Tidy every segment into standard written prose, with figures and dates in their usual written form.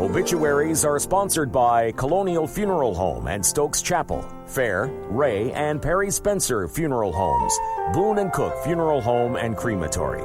Obituaries are sponsored by Colonial Funeral Home and Stokes Chapel, Fair, Ray, and Perry Spencer Funeral Homes, Boone and Cook Funeral Home and Crematory.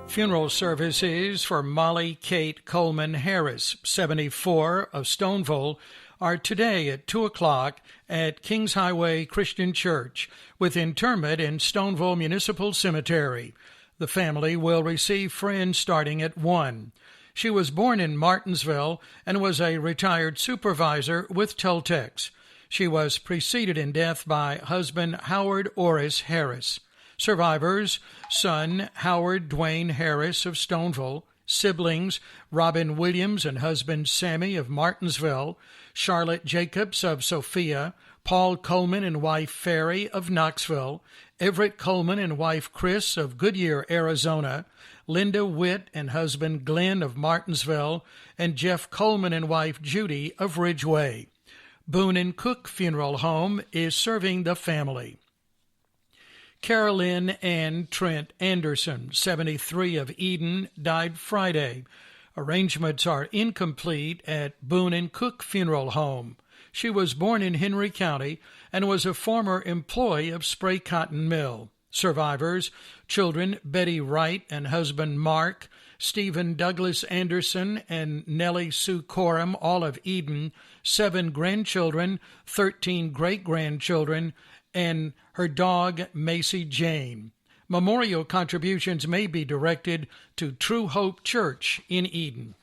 Funeral services for Molly Kate Coleman Harris, 74, of Stoneville, are today at 2 o'clock at Kings Highway Christian Church, with interment in Stoneville Municipal Cemetery. The family will receive friends starting at 1. She was born in Martinsville and was a retired supervisor with Toltecs. She was preceded in death by husband Howard Orris Harris. Survivors: son Howard Dwayne Harris of Stoneville, siblings Robin Williams and husband Sammy of Martinsville, Charlotte Jacobs of Sophia, Paul Coleman and wife Ferry of Knoxville, Everett Coleman and wife Chris of Goodyear, Arizona, Linda Witt and husband Glenn of Martinsville, and Jeff Coleman and wife Judy of Ridgeway. Boone and Cook Funeral Home is serving the family. Carolyn Ann Trent Anderson, 73, of Eden, died Friday. Arrangements are incomplete at Boone and Cook Funeral Home. She was born in Henry County and was a former employee of Spray Cotton Mill. Survivors: children Betty Wright and husband Mark, Stephen Douglas Anderson and Nellie Sue Coram, all of Eden, 7 grandchildren, 13 great-grandchildren, and her dog Macy Jane. Memorial contributions may be directed to True Hope Church in Eden.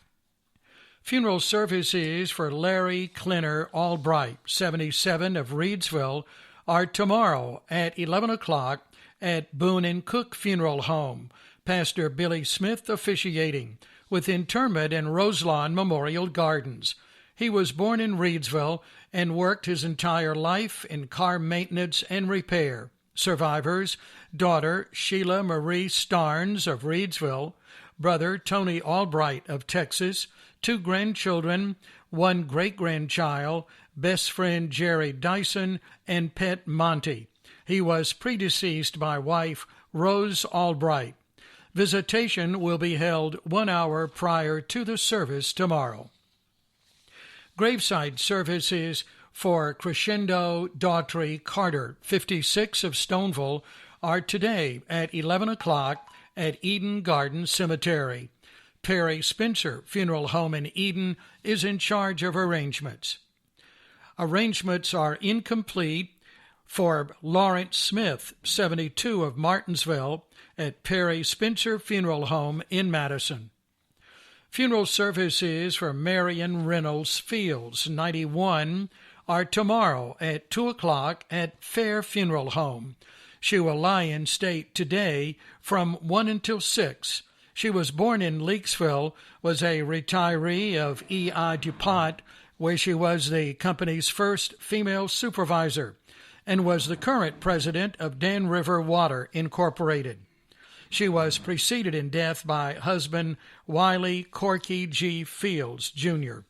Funeral services for Larry Clinner Albright, 77, of Reedsville, are tomorrow at 11 o'clock at Boone and Cook Funeral Home. Pastor Billy Smith officiating, with interment in Roselawn Memorial Gardens. He was born in Reedsville and worked his entire life in car maintenance and repair. Survivors: daughter Sheila Marie Starnes of Reedsville, brother Tony Albright of Texas, 2 grandchildren, 1 great-grandchild, best friend Jerry Dyson, and pet Monty. He was predeceased by wife Rose Albright. Visitation will be held 1 hour prior to the service tomorrow. Graveside services for Crescendo Daughtry Carter, 56, of Stoneville, are today at 11 o'clock at Eden Garden Cemetery. Perry Spencer Funeral Home in Eden is in charge of arrangements. Arrangements are incomplete for Lawrence Smith, 72, of Martinsville, at Perry Spencer Funeral Home in Madison. Funeral services for Marion Reynolds Fields, 91, are tomorrow at 2 o'clock at Fair Funeral Home. She will lie in state today from 1 until 6. She was born in Leakesville, was a retiree of E.I. DuPont, where she was the company's first female supervisor, and was the current president of Dan River Water, Incorporated. She was preceded in death by husband Wiley Corky G. Fields, Jr.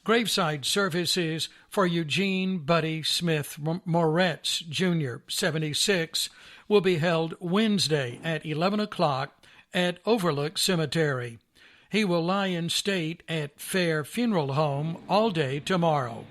Graveside services for Eugene Buddy Smith Moretz, Jr., 76, will be held Wednesday at 11 o'clock at Overlook Cemetery. He will lie in state at Fair Funeral Home all day tomorrow.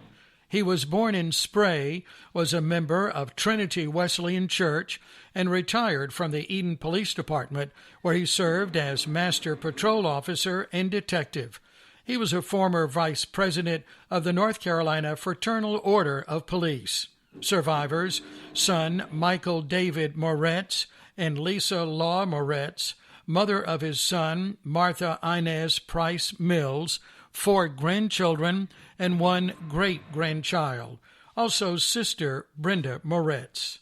He was born in Spray, was a member of Trinity Wesleyan Church, and retired from the Eden Police Department, where he served as Master Patrol Officer and Detective. He was a former Vice President of the North Carolina Fraternal Order of Police. Survivors: son Michael David Moretz and Lisa Law Moretz, mother of his son Martha Inez Price Mills, 4 grandchildren, and 1 great-grandchild. Also sister Brenda Moretz.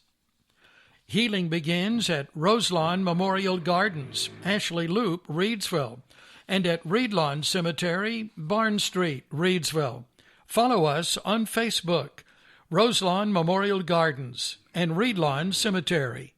Healing begins at Roselawn Memorial Gardens, Ashley Loop, Reedsville, and at Reedlawn Cemetery, Barn Street, Reedsville. Follow us on Facebook, Roselawn Memorial Gardens and Reedlawn Cemetery.